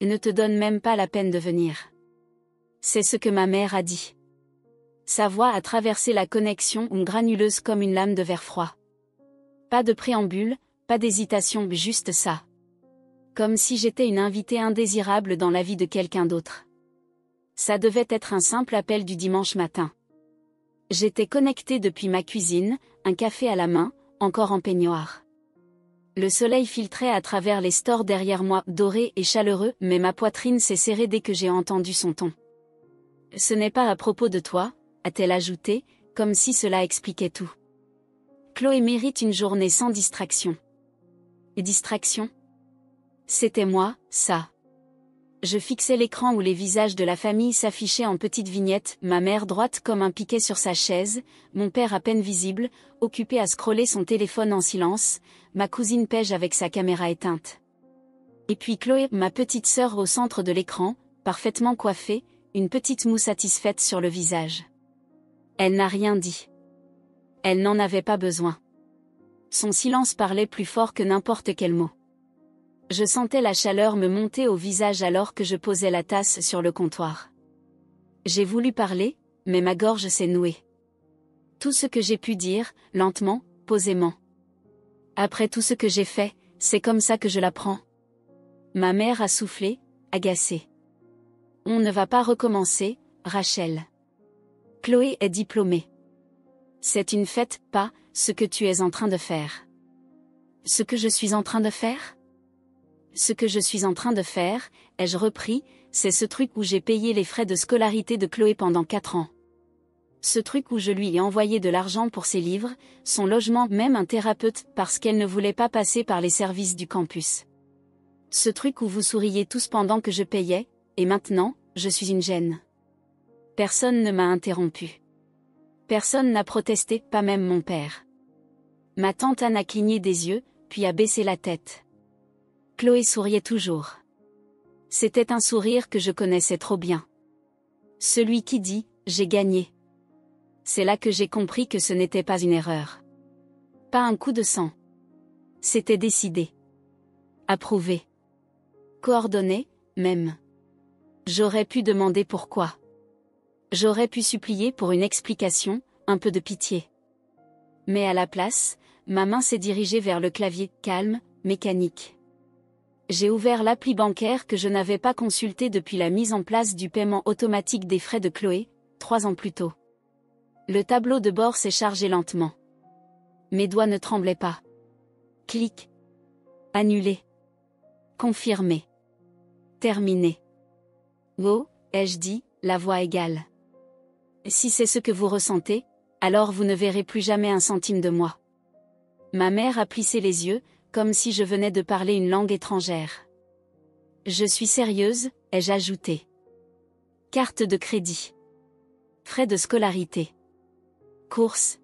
Ne te donne même pas la peine de venir. C'est ce que ma mère a dit. Sa voix a traversé la connexion granuleuse comme une lame de verre froid. Pas de préambule, pas d'hésitation, juste ça. Comme si j'étais une invitée indésirable dans la vie de quelqu'un d'autre. Ça devait être un simple appel du dimanche matin. J'étais connectée depuis ma cuisine, un café à la main, encore en peignoir. Le soleil filtrait à travers les stores derrière moi, doré et chaleureux, mais ma poitrine s'est serrée dès que j'ai entendu son ton. « Ce n'est pas à propos de toi », a-t-elle ajouté, comme si cela expliquait tout. Chloé mérite une journée sans distraction. Et distraction ? C'était moi, ça. Je fixais l'écran où les visages de la famille s'affichaient en petites vignettes, ma mère droite comme un piquet sur sa chaise, mon père à peine visible, occupé à scroller son téléphone en silence, ma cousine Paige avec sa caméra éteinte. Et puis Chloé, ma petite sœur au centre de l'écran, parfaitement coiffée, une petite moue satisfaite sur le visage. Elle n'a rien dit. Elle n'en avait pas besoin. Son silence parlait plus fort que n'importe quel mot. Je sentais la chaleur me monter au visage alors que je posais la tasse sur le comptoir. J'ai voulu parler, mais ma gorge s'est nouée. Tout ce que j'ai pu dire, lentement, posément. Après tout ce que j'ai fait, c'est comme ça que je la prends. Ma mère a soufflé, agacée. On ne va pas recommencer, Rachel. Chloé est diplômée. C'est une fête, pas ce que tu es en train de faire. Ce que je suis en train de faire ? Ce que je suis en train de faire, ai-je repris, c'est ce truc où j'ai payé les frais de scolarité de Chloé pendant 4 ans. Ce truc où je lui ai envoyé de l'argent pour ses livres, son logement, même un thérapeute, parce qu'elle ne voulait pas passer par les services du campus. Ce truc où vous souriez tous pendant que je payais, et maintenant, je suis une gêne. Personne ne m'a interrompu. Personne n'a protesté, pas même mon père. Ma tante Anne a cligné des yeux, puis a baissé la tête. Chloé souriait toujours. C'était un sourire que je connaissais trop bien. Celui qui dit « j'ai gagné ». C'est là que j'ai compris que ce n'était pas une erreur. Pas un coup de sang. C'était décidé. Approuvé. Coordonné, même. J'aurais pu demander pourquoi. J'aurais pu supplier pour une explication, un peu de pitié. Mais à la place, ma main s'est dirigée vers le clavier, calme, mécanique. J'ai ouvert l'appli bancaire que je n'avais pas consulté depuis la mise en place du paiement automatique des frais de Chloé, 3 ans plus tôt. Le tableau de bord s'est chargé lentement. Mes doigts ne tremblaient pas. Clic. Annulé. Confirmé. Terminé. Oh, ai-je dit, la voix égale. Si c'est ce que vous ressentez, alors vous ne verrez plus jamais un centime de moi. Ma mère a plissé les yeux, comme si je venais de parler une langue étrangère. Je suis sérieuse, ai-je ajouté. Carte de crédit. Frais de scolarité. Courses.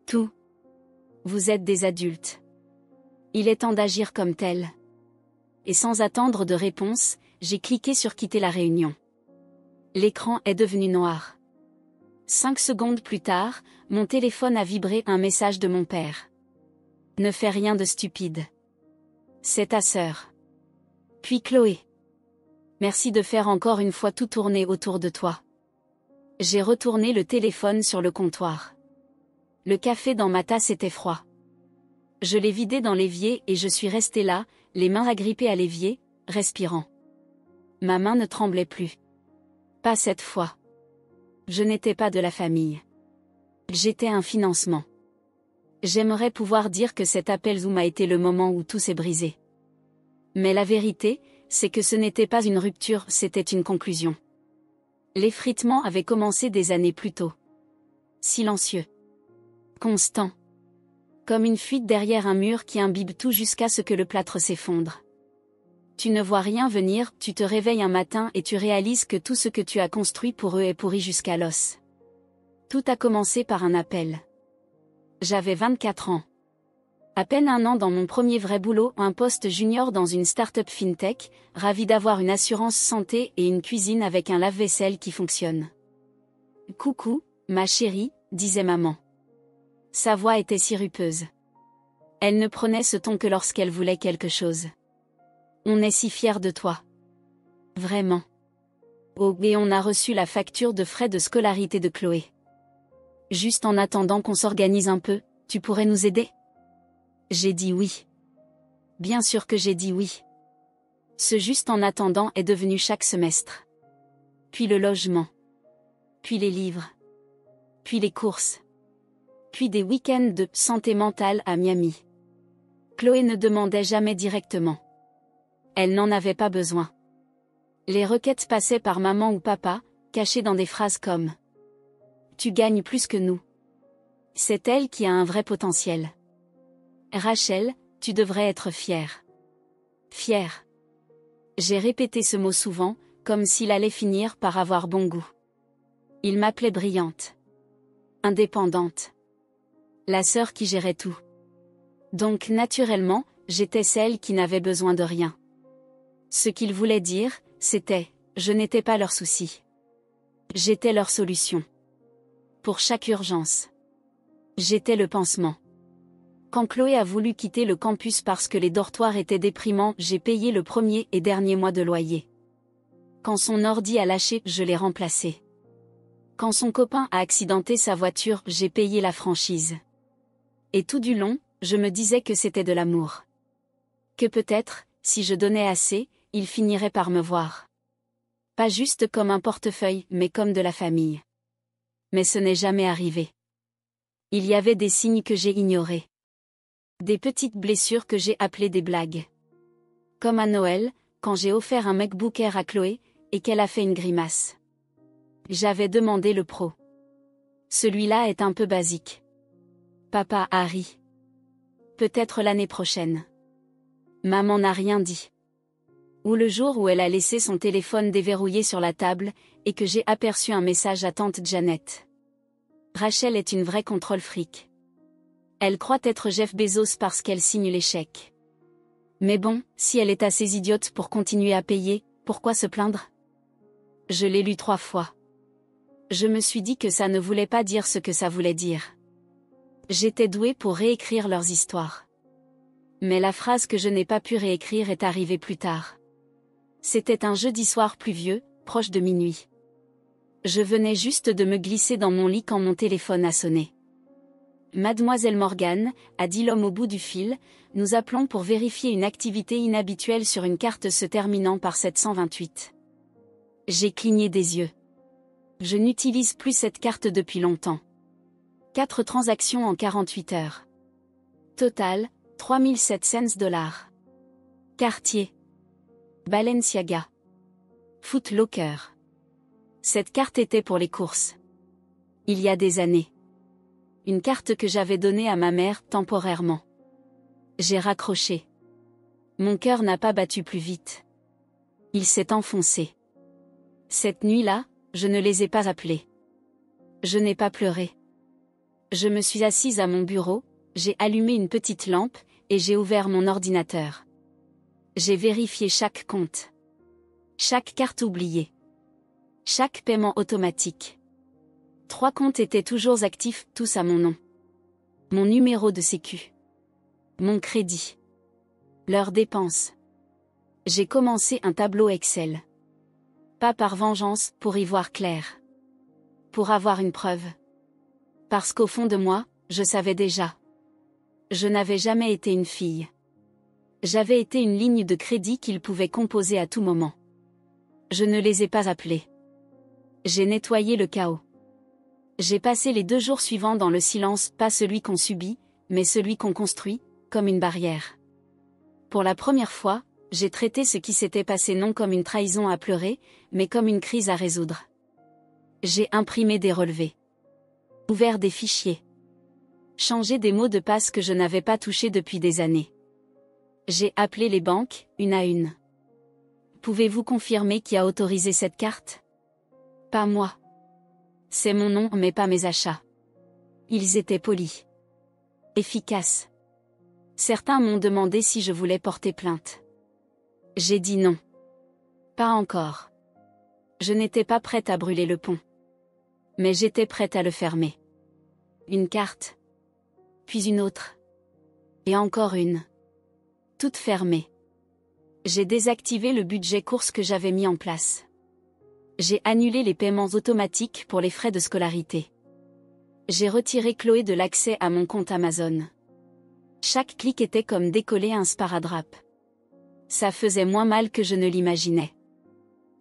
Tout. Vous êtes des adultes. Il est temps d'agir comme tel. Et sans attendre de réponse, j'ai cliqué sur quitter la réunion. L'écran est devenu noir. 5 secondes plus tard, mon téléphone a vibré, un message de mon père. Ne fais rien de stupide. C'est ta sœur. Puis Chloé. Merci de faire encore une fois tout tourner autour de toi. J'ai retourné le téléphone sur le comptoir. Le café dans ma tasse était froid. Je l'ai vidé dans l'évier et je suis restée là, les mains agrippées à l'évier, respirant. Ma main ne tremblait plus. Pas cette fois. Je n'étais pas de la famille. J'étais un financement. J'aimerais pouvoir dire que cet appel Zoom a été le moment où tout s'est brisé. Mais la vérité, c'est que ce n'était pas une rupture, c'était une conclusion. L'effritement avait commencé des années plus tôt. Silencieux. Constant. Comme une fuite derrière un mur qui imbibe tout jusqu'à ce que le plâtre s'effondre. Tu ne vois rien venir, tu te réveilles un matin et tu réalises que tout ce que tu as construit pour eux est pourri jusqu'à l'os. Tout a commencé par un appel. J'avais 24 ans. À peine 1 an dans mon premier vrai boulot, un poste junior dans une start-up fintech, ravi d'avoir une assurance santé et une cuisine avec un lave-vaisselle qui fonctionne. Coucou, ma chérie, disait maman. Sa voix était sirupeuse. Elle ne prenait ce ton que lorsqu'elle voulait quelque chose. On est si fiers de toi. Vraiment. Oh, et on a reçu la facture de frais de scolarité de Chloé. Juste en attendant qu'on s'organise un peu, tu pourrais nous aider? J'ai dit oui. Bien sûr que j'ai dit oui. Ce juste en attendant est devenu chaque semestre. Puis le logement. Puis les livres. Puis les courses. Puis des week-ends de santé mentale à Miami. Chloé ne demandait jamais directement. Elle n'en avait pas besoin. Les requêtes passaient par maman ou papa, cachées dans des phrases comme « Tu gagnes plus que nous. » C'est elle qui a un vrai potentiel. Rachel, tu devrais être fière. Fière. J'ai répété ce mot souvent, comme s'il allait finir par avoir bon goût. Il m'appelait brillante. Indépendante. La sœur qui gérait tout. Donc naturellement, j'étais celle qui n'avait besoin de rien. Ce qu'il voulait dire, c'était « je n'étais pas leur souci. J'étais leur solution. » Pour chaque urgence. J'étais le pansement. Quand Chloé a voulu quitter le campus parce que les dortoirs étaient déprimants, j'ai payé le premier et dernier mois de loyer. Quand son ordi a lâché, je l'ai remplacé. Quand son copain a accidenté sa voiture, j'ai payé la franchise. Et tout du long, je me disais que c'était de l'amour. Que peut-être, si je donnais assez, il finirait par me voir. Pas juste comme un portefeuille, mais comme de la famille. Mais ce n'est jamais arrivé. Il y avait des signes que j'ai ignorés. Des petites blessures que j'ai appelées des blagues. Comme à Noël, quand j'ai offert un MacBook Air à Chloé, et qu'elle a fait une grimace. J'avais demandé le Pro. Celui-là est un peu basique. Papa a ri. Peut-être l'année prochaine. Maman n'a rien dit. Ou le jour où elle a laissé son téléphone déverrouillé sur la table, et que j'ai aperçu un message à tante Janet. Rachel est une vraie contrôle fric. Elle croit être Jeff Bezos parce qu'elle signe les chèques. Mais bon, si elle est assez idiote pour continuer à payer, pourquoi se plaindre? Je l'ai lu 3 fois. Je me suis dit que ça ne voulait pas dire ce que ça voulait dire. J'étais douée pour réécrire leurs histoires. Mais la phrase que je n'ai pas pu réécrire est arrivée plus tard. C'était un jeudi soir pluvieux, proche de minuit. Je venais juste de me glisser dans mon lit quand mon téléphone a sonné. Mademoiselle Morgan, a dit l'homme au bout du fil, nous appelons pour vérifier une activité inhabituelle sur une carte se terminant par 728. J'ai cligné des yeux. Je n'utilise plus cette carte depuis longtemps. 4 transactions en 48 heures. Total, 3700 $. Cartier. Balenciaga. Foot Locker. Cette carte était pour les courses. Il y a des années. Une carte que j'avais donnée à ma mère temporairement. J'ai raccroché. Mon cœur n'a pas battu plus vite. Il s'est enfoncé. Cette nuit-là, je ne les ai pas appelés. Je n'ai pas pleuré. Je me suis assise à mon bureau, j'ai allumé une petite lampe, et j'ai ouvert mon ordinateur. J'ai vérifié chaque compte. Chaque carte oubliée. Chaque paiement automatique. 3 comptes étaient toujours actifs, tous à mon nom. Mon numéro de sécu. Mon crédit. Leurs dépenses. J'ai commencé un tableau Excel. Pas par vengeance, pour y voir clair. Pour avoir une preuve. Parce qu'au fond de moi, je savais déjà. Je n'avais jamais été une fille. J'avais été une ligne de crédit qu'ils pouvaient composer à tout moment. Je ne les ai pas appelés. J'ai nettoyé le chaos. J'ai passé les 2 jours suivants dans le silence, pas celui qu'on subit, mais celui qu'on construit, comme une barrière. Pour la première fois, j'ai traité ce qui s'était passé non comme une trahison à pleurer, mais comme une crise à résoudre. J'ai imprimé des relevés. Ouvert des fichiers. Changé des mots de passe que je n'avais pas touchés depuis des années. J'ai appelé les banques, une à une. Pouvez-vous confirmer qui a autorisé cette carte? Pas moi. C'est mon nom mais pas mes achats. Ils étaient polis. Efficaces. Certains m'ont demandé si je voulais porter plainte. J'ai dit non. Pas encore. Je n'étais pas prête à brûler le pont. Mais j'étais prête à le fermer. Une carte. Puis une autre. Et encore une. Toutes fermées. J'ai désactivé le budget course que j'avais mis en place. J'ai annulé les paiements automatiques pour les frais de scolarité. J'ai retiré Chloé de l'accès à mon compte Amazon. Chaque clic était comme décoller un sparadrap. Ça faisait moins mal que je ne l'imaginais.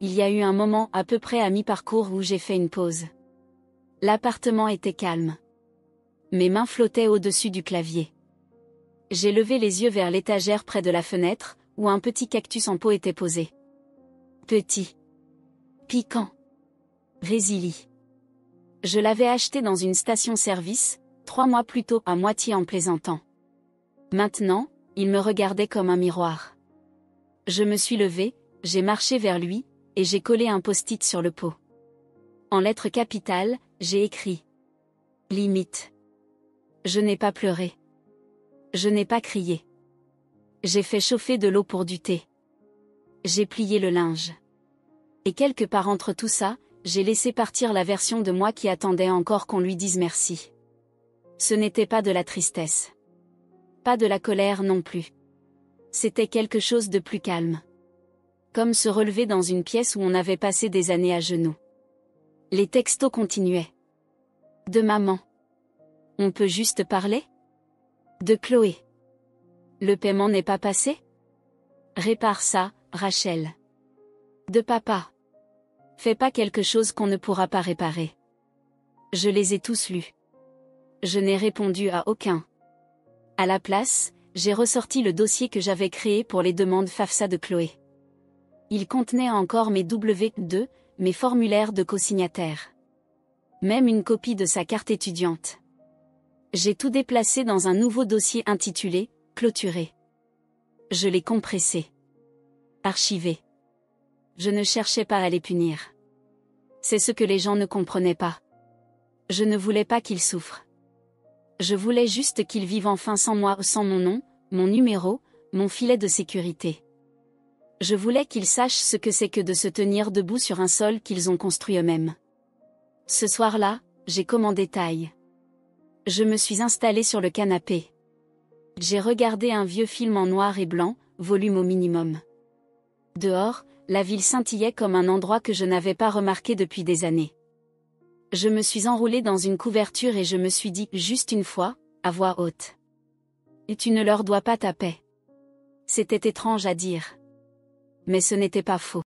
Il y a eu un moment à peu près à mi-parcours où j'ai fait une pause. L'appartement était calme. Mes mains flottaient au-dessus du clavier. J'ai levé les yeux vers l'étagère près de la fenêtre, où un petit cactus en pot était posé. Petit. Piquant. Résilient. Je l'avais acheté dans une station-service, 3 mois plus tôt, à moitié en plaisantant. Maintenant, il me regardait comme un miroir. Je me suis levée, j'ai marché vers lui, et j'ai collé un post-it sur le pot. En lettres capitales, j'ai écrit. Limite. Je n'ai pas pleuré. Je n'ai pas crié. J'ai fait chauffer de l'eau pour du thé. J'ai plié le linge. Et quelque part entre tout ça, j'ai laissé partir la version de moi qui attendait encore qu'on lui dise merci. Ce n'était pas de la tristesse. Pas de la colère non plus. C'était quelque chose de plus calme. Comme se relever dans une pièce où on avait passé des années à genoux. Les textos continuaient. De maman. On peut juste parler? De Chloé. Le paiement n'est pas passé? Répare ça, Rachel. De papa. Fais pas quelque chose qu'on ne pourra pas réparer. Je les ai tous lus. Je n'ai répondu à aucun. À la place, j'ai ressorti le dossier que j'avais créé pour les demandes FAFSA de Chloé. Il contenait encore mes W2, mes formulaires de co-signataire. Même une copie de sa carte étudiante. J'ai tout déplacé dans un nouveau dossier intitulé « Clôturé ». Je l'ai compressé. Archivé. Je ne cherchais pas à les punir. C'est ce que les gens ne comprenaient pas. Je ne voulais pas qu'ils souffrent. Je voulais juste qu'ils vivent enfin sans moi, sans mon nom, mon numéro, mon filet de sécurité. Je voulais qu'ils sachent ce que c'est que de se tenir debout sur un sol qu'ils ont construit eux-mêmes. Ce soir-là, j'ai commandé taille. Je me suis installée sur le canapé. J'ai regardé un vieux film en noir et blanc, volume au minimum. Dehors, la ville scintillait comme un endroit que je n'avais pas remarqué depuis des années. Je me suis enroulée dans une couverture et je me suis dit, juste une fois, à voix haute. Et tu ne leur dois pas ta paix. C'était étrange à dire. Mais ce n'était pas faux.